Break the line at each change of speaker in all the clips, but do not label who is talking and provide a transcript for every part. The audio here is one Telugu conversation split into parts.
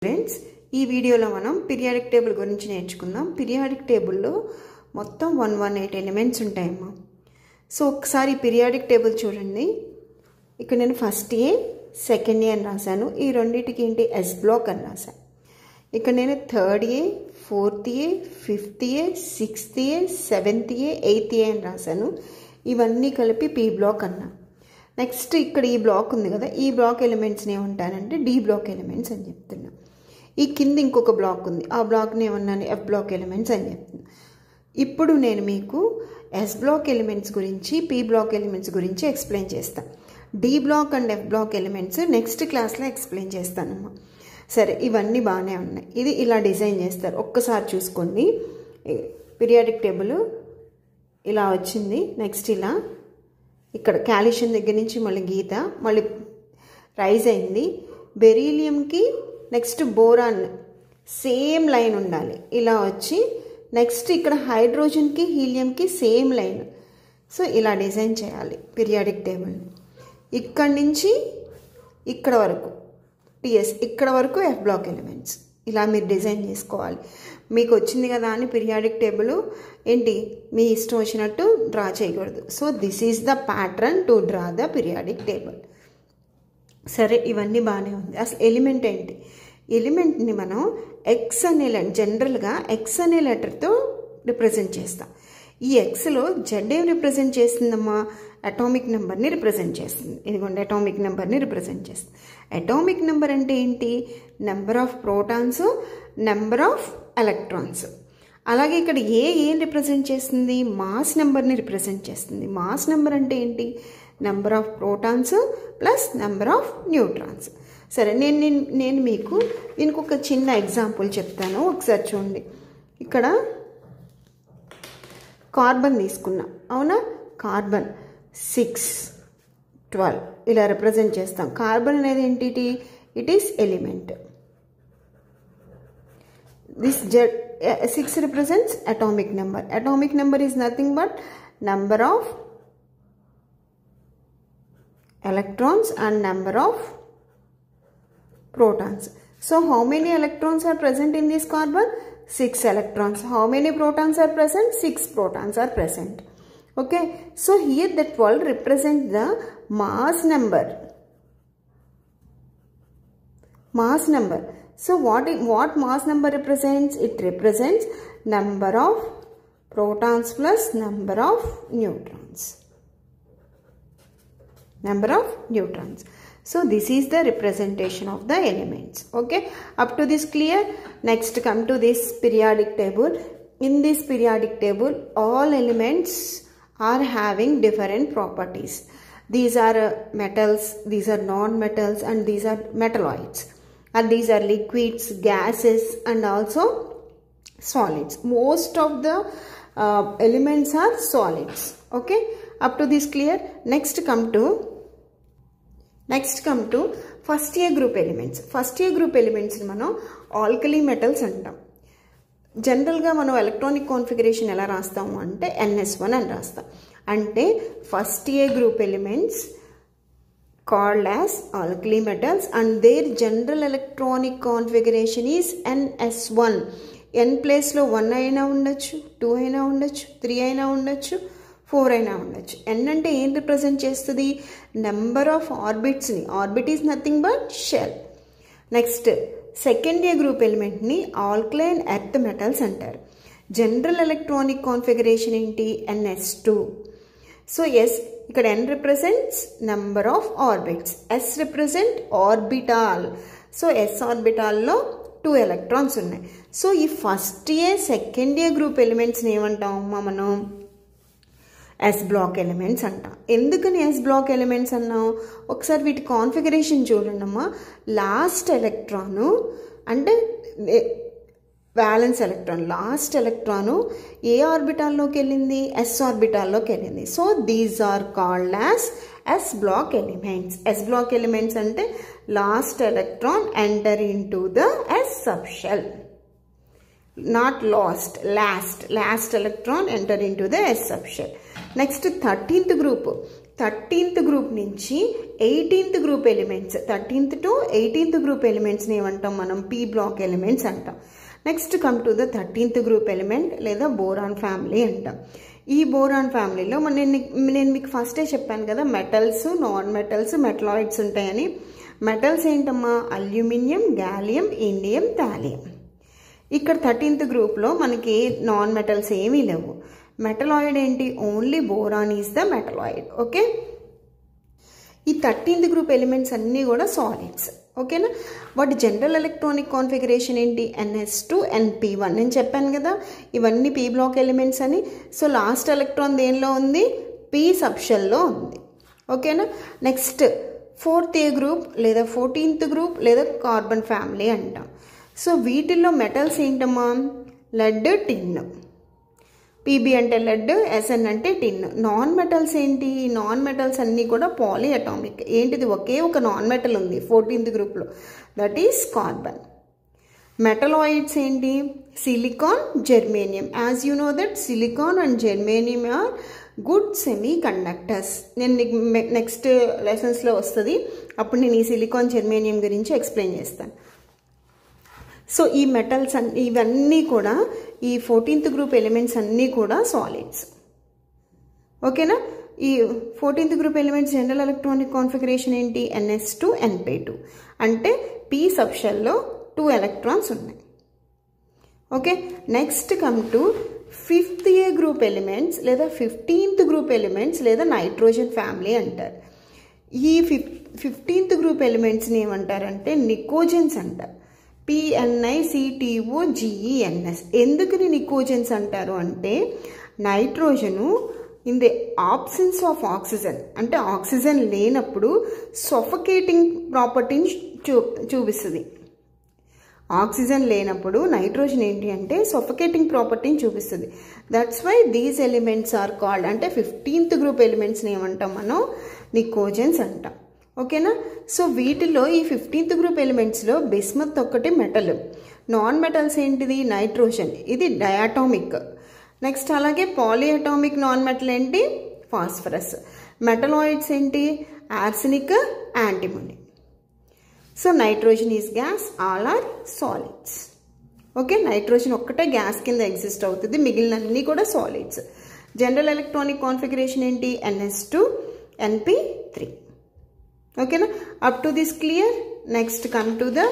ఫ్రెండ్స్ ఈ వీడియోలో మనం పీరియాడిక్ టేబుల్ గురించి నేర్చుకుందాం. పీరియాడిక్ టేబుల్లో మొత్తం 118 ఎలిమెంట్స్ ఉంటాయమ్మా. సో ఒకసారి పీరియాడిక్ టేబుల్ చూడండి. ఇక్కడ నేను ఫస్ట్ ఏ సెకండ్ ఏ అని రాశాను. ఈ రెండింటికి ఏంటి ఎస్ బ్లాక్ అని రాశాను. ఇక్కడ నేను third A fourth A fifth A sixth A seventh A eighth A అని రాశాను. ఇవన్నీ కలిపి పీ బ్లాక్ అన్నా. నెక్స్ట్ ఇక్కడ ఈ బ్లాక్ ఉంది కదా, ఈ బ్లాక్ ఎలిమెంట్స్ని ఏమంటానంటే డి బ్లాక్ ఎలిమెంట్స్ అని చెప్తున్నా. ఈ కింద ఇంకొక బ్లాక్ ఉంది, ఆ బ్లాక్ని ఏమన్నాను ఎఫ్ బ్లాక్ ఎలిమెంట్స్ అని చెప్తున్నా. ఇప్పుడు నేను మీకు ఎస్ బ్లాక్ ఎలిమెంట్స్ గురించి పీ బ్లాక్ ఎలిమెంట్స్ గురించి ఎక్స్ప్లెయిన్ చేస్తాను. D block and F block elements next క్లాస్లో ఎక్స్ప్లెయిన్ చేస్తానమ్మా. సరే, ఇవన్నీ బాగానే ఉన్నాయి. ఇది ఇలా డిజైన్ చేస్తారు, ఒక్కసారి చూసుకోండి. పీరియాడిక్ టేబుల్ ఇలా వచ్చింది. నెక్స్ట్ ఇలా ఇక్కడ క్యాల్షియం దగ్గర నుంచి మళ్ళీ గీత మళ్ళీ రైజ్ అయింది. బెరీలియంకి నెక్స్ట్ బోరాన్ సేమ్ లైన్ ఉండాలి, ఇలా వచ్చి నెక్స్ట్ ఇక్కడ హైడ్రోజన్కి హీలియంకి సేమ్ లైన్. సో ఇలా డిజైన్ చేయాలి పీరియాడిక్ టేబుల్. ఇక్కడి నుంచి ఇక్కడ వరకు టిఎస్, ఇక్కడ వరకు ఎఫ్ బ్లాక్ ఎలిమెంట్స్. ఇలా మీరు డిజైన్ చేసుకోవాలి. మీకు వచ్చింది కదా అని పీరియాడిక్ టేబుల్ ఏంటి మీ ఇష్టం వచ్చినట్టు డ్రా చేయకూడదు. So this is the pattern to draw the periodic table. సరే, ఇవన్నీ బాగానే ఉంది. అసలు ఎలిమెంట్ ఏంటి? ఎలిమెంట్ని మనం ఎక్స్ అనే జనరల్గా ఎక్స్ అనే లెటర్తో రిప్రజెంట్ చేస్తాం. ఈ ఎక్స్లో జెడ్ ఏం రిప్రజెంట్ చేస్తుందమ్మా? అటామిక్ నెంబర్ని రిప్రజెంట్ చేస్తుంది. ఇదిగోండి, అటామిక్ నెంబర్ని రిప్రజెంట్ చేస్తుంది. అటామిక్ నెంబర్ అంటే ఏంటి? Number of protons, number of electrons. అలాగే ఇక్కడ ఏం రిప్రజెంట్ చేస్తుంది? మాస్ నెంబర్ని రిప్రజెంట్ చేస్తుంది. మాస్ నెంబర్ అంటే ఏంటి? Number of protons plus number of neutrons. సరే, నేను మీకు దీనికి ఒక చిన్న ఎగ్జాంపుల్ చెప్తాను, ఒకసారి చూడండి. ఇక్కడ కార్బన్ తీసుకున్నాం, అవునా? కార్బన్ 6, 12 ఇలా రిప్రజెంట్ చేస్తాం. కార్బన్ అనేది ఏంటి? It is element. This 6 represents atomic number. Atomic number is nothing but number of electrons and number of protons. So how many electrons are present in this carbon? 6 electrons. How many protons are present? 6 protons are present. Okay, so here the 12 represents the mass number. Mass number. So what mass number represents? It represents number of protons plus number of neutrons. Number of neutrons. So this is the representation of the elements. Okay, up to this clear? Next come to this periodic table. In this periodic table all elements are having different properties. These are metals, these are non-metals, and these are metalloids. And these are liquids, gases, and also solids. Most of the elements are solids. Okay, up to this clear? Next come to first year group elements. First year group elements ni మనం ఆల్కలీ మెటల్స్ అంటాం. జనరల్గా మనం ఎలక్ట్రానిక్ కాన్ఫిగరేషన్ ఎలా రాస్తాము అంటే NS1 అని రాస్తాం. అంటే first year group elements called as alkali metals and their general electronic configuration is NS1. N place లో 1 అయినా ఉండొచ్చు, 2 అయినా ఉండొచ్చు, 3 అయినా ఉండొచ్చు, 4 అయినా ఉండొచ్చు. N అంటే ఏం రిప్రజెంట్ చేస్తుంది? నెంబర్ ఆఫ్ ఆర్బిట్స్ని. Orbit is nothing but shell. Next second year group ఎలిమెంట్ని ఆల్కలైన్ ఎర్త్ మెటల్స్ అంటారు. జనరల్ ఎలక్ట్రానిక్ కాన్ఫిగరేషన్ ఏంటి? NS2. సో ఎస్, ఇక్కడ N represents number of orbits, S represent orbital. So S ఆర్బిటాల్లో 2 ఎలక్ట్రాన్స్ ఉన్నాయి. సో ఈ first year second year group ఎలిమెంట్స్ని ఏమంటామమ్మా మనం? ఎస్ బ్లాక్ ఎలిమెంట్స్ అంటాం. ఎందుకని ఎస్ బ్లాక్ ఎలిమెంట్స్ అన్నాం? ఒకసారి వీటి కాన్ఫిగరేషన్ చూడండి అమ్మా. లాస్ట్ ఎలక్ట్రాను అంటే వ్యాలెన్స్ ఎలక్ట్రాన్, లాస్ట్ ఎలక్ట్రాను ఏ ఆర్బిటాల్లోకి వెళ్ళింది? ఎస్ ఆర్బిటాల్లోకి వెళ్ళింది. So these are called as S block elements. S block elements అంటే last electron enter into the S subshell. Not lost, last electron enter into the S subshell. Next 13th group. 13th group నుంచి 18th group elements, 13th to 18th group ఎలిమెంట్స్ని ఏమంటాం మనం? పీ బ్లాక్ ఎలిమెంట్స్ అంటాం. Next come to the 13th group element లేదా బోరాన్ ఫ్యామిలీ అంటాం. ఈ బోరాన్ ఫ్యామిలీలో నేను మీకు ఫస్టే చెప్పాను కదా, మెటల్స్, నాన్ మెటల్స్, మెటలాయిడ్స్ ఉంటాయని. మెటల్స్ ఏంటమ్మా? Aluminium, gallium, indium, thallium. ఇక్కడ 13th గ్రూప్లో మనకి నాన్ మెటల్స్ ఏమీ లేవు. మెటలాయిడ్ ఏంటి? Only boron is the metalloid. Okay, ఈ 13th గ్రూప్ ఎలిమెంట్స్ అన్నీ కూడా సాలిడ్స్. ఓకేనా? వాటి జనరల్ ఎలక్ట్రానిక్ కాన్ఫిగరేషన్ ఏంటి? NS2 NP1. నేను చెప్పాను కదా ఇవన్నీ పీ బ్లాక్ ఎలిమెంట్స్ అని. సో లాస్ట్ ఎలక్ట్రాన్ దేనిలో ఉంది? పీ సబ్షెల్లో ఉంది. ఓకేనా? నెక్స్ట్ 4th గ్రూప్ లేదా 14th గ్రూప్ లేదా కార్బన్ ఫ్యామిలీ అంటాం. సో వీటిల్లో మెటల్స్ ఏంటమ్మా? లెడ్, టిన్. పీబీ అంటే లెడ్, SN అంటే టిన్. నాన్ మెటల్స్ ఏంటి? నాన్ మెటల్స్ అన్నీ కూడా పాలీ అటామిక్. ఏంటిది? ఒకే ఒక నాన్ మెటల్ ఉంది 14th గ్రూప్లో, దట్ ఈస్ కార్బన్. మెటలాయిడ్స్ ఏంటి? Silicon, germanium. As you know that silicon and germanium are good semiconductors. నేను నెక్స్ట్ లెసన్స్లో వస్తుంది, అప్పుడు నేను ఈ సిలికాన్, జెర్మేనియం గురించి ఎక్స్ప్లెయిన్ చేస్తాను. సో ఈ మెటల్స్ ఇవన్నీ కూడా, ఈ 14th గ్రూప్ ఎలిమెంట్స్ అన్నీ కూడా సాలిడ్స్. ఓకేనా? ఈ 14th group elements general electronic configuration ఏంటి? NS2 NP2. అంటే పీ సబ్షెల్లో 2 ఎలక్ట్రాన్స్ ఉన్నాయి. Okay, next come to 5th group elements లేదా 15th గ్రూప్ ఎలిమెంట్స్ లేదా నైట్రోజన్ ఫ్యామిలీ అంటారు. ఈ 15th గ్రూప్ ఎలిమెంట్స్ని ఏమంటారంటే నికోజన్స్ అంటారు. PNICTOGENS. ఎందుకు నికోజన్స్ అంటారు అంటే, nitrogen in the absence of oxygen, అంటే ఆక్సిజన్ లేనప్పుడు సఫోకేటింగ్ ప్రాపర్టీని చూపిస్తుంది. ఆక్సిజన్ లేనప్పుడు నైట్రోజన్ ఏంటి అంటే సఫోకేటింగ్ ప్రాపర్టీని చూపిస్తుంది. That's why these elements are called, అంటే 15th గ్రూప్ ఎలిమెంట్స్ని ఏమంటాం మనం? నికోజన్స్ అంటాం. ఓకేనా? సో వీటిలో ఈ 15th గ్రూప్ ఎలిమెంట్స్లో బిస్మత్ ఒక్కటి మెటల్. నాన్ మెటల్స్ ఏంటిది? నైట్రోజన్, ఇది డయాటామిక్. నెక్స్ట్ అలాగే పాలియాటామిక్ నాన్ మెటల్ ఏంటి? ఫాస్ఫరస్. మెటలాయిడ్స్ ఏంటి? Arsenic, antimony. So nitrogen is gas, all are solids. Okay, nitrogen ఒక్కటే గ్యాస్ కింద ఎగ్జిస్ట్ అవుతుంది, మిగిలినన్నీ కూడా సాలిడ్స్. జనరల్ ఎలక్ట్రానిక్ కాన్ఫిగరేషన్ ఏంటి? NS2 NP3. ఓకేనా? Up to this clear? Next come to the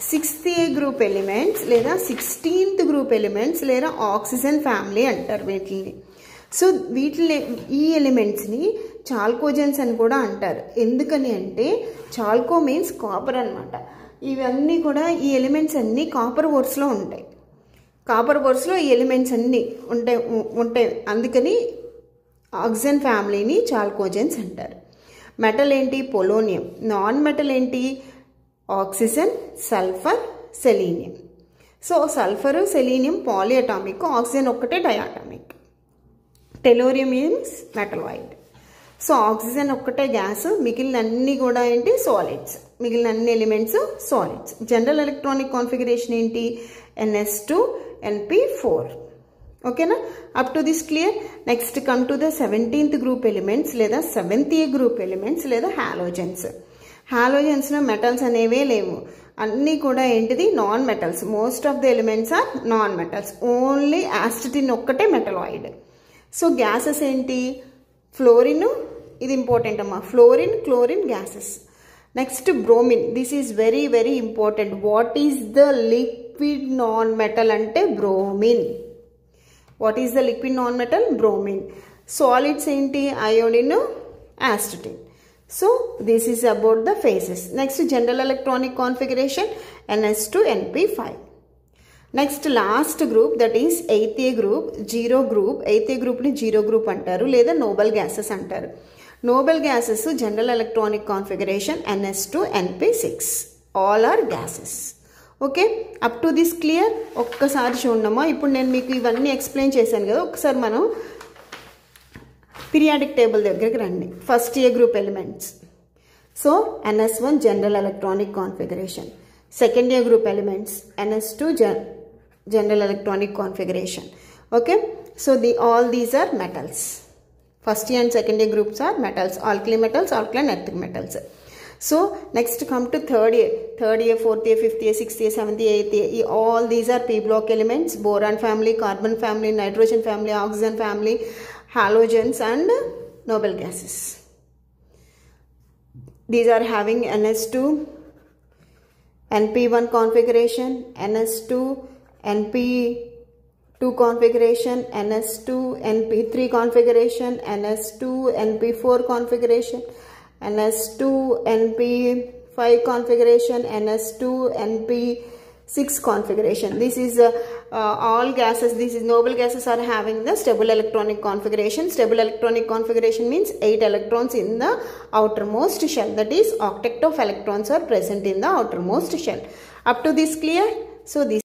6th group elements లేదా 16th గ్రూప్ ఎలిమెంట్స్ లేదా ఆక్సిజన్ ఫ్యామిలీ అంటారు వీటిని. సో వీటిని, ఈ ఎలిమెంట్స్ని చాల్కోజన్స్ అని కూడా అంటారు. ఎందుకని అంటే చాల్కో మీన్స్ కాపర్ అనమాట. ఇవన్నీ కూడా, ఈ ఎలిమెంట్స్ అన్నీ కాపర్ ఓర్స్లో ఉంటాయి. కాపర్ ఓర్స్లో ఈ ఎలిమెంట్స్ అన్నీ ఉంటాయి. అందుకని ఆక్సిజన్ ఫ్యామిలీని చాల్కోజన్స్ అంటారు. మెటల్ ఏంటి? పొలోనియం. నాన్ మెటల్ ఏంటి? Oxygen, sulphur, selenium. So sulphur, selenium polyatomic, oxygen ఒక్కటే diatomic. Tellurium means metalloid. So oxygen ఒక్కటే గ్యాస్, మిగిలిన అన్ని కూడా ఏంటి? సాలిడ్స్. మిగిలిన అన్ని elements solids. General electronic configuration ఏంటి? NS2 NP4. ఓకేనా? Up to this clear? Next come to the 17th group elements లేదా 7th గ్రూప్ ఎలిమెంట్స్ లేదా హాలోజన్స్. హాలోజన్స్లో మెటల్స్ అనేవే లేవు, అన్నీ కూడా ఏంటిది? Non metals. Most of the elements are non metals. Only astatine ఒక్కటే మెటలాయిడ్. సో గ్యాసెస్ ఏంటి? ఫ్లోరిన్, ఇది ఇంపార్టెంట్ అమ్మా, fluorine, chlorine gases. Next bromine. This is very very important. What is the liquid non metal అంటే bromine. What is the liquid non metal? Bromine. Solids ఏంటి? Iodine, astatine. So this is about the phases. Next general electronic configuration NS2 NP5. Next last group that is 8th group, zero group. 8th గ్రూప్ని జీరో గ్రూప్ అంటారు లేదా నోబెల్ గ్యాసెస్ అంటారు. Noble gases general electronic configuration NS2 NP6. All are gases. Okay, up to this clear? ఒక్కసారి చూడమ్మా. ఇప్పుడు నేను మీకు ఇవన్నీ ఎక్స్ప్లెయిన్ చేశాను కదా, ఒకసారి మనం పీరియాడిక్ టేబుల్ దగ్గరికి రండి. First group elements. So NS1 general electronic configuration. Second group elements NS2 general electronic configuration. Okay, so all these are metals. First year and second year groups are metals, alkali metals, alkaline earth metals. So next come to third year, fourth year, fifth year, sixth year, seventh year, eighth year. All these are p block elements: boron family, carbon family, nitrogen family, oxygen family, halogens and noble gases. These are having NS2, NP1 configuration, NS2, NP2 configuration, NS2, NP3 configuration, NS2, NP4 configuration, NS2, NP5 configuration, NS2, NP6 configuration. This is all gases, these is noble gases are having the stable electronic configuration. Stable electronic configuration means 8 electrons in the outermost shell. That is, octet of electrons are present in the outermost shell. Up to this clear? So this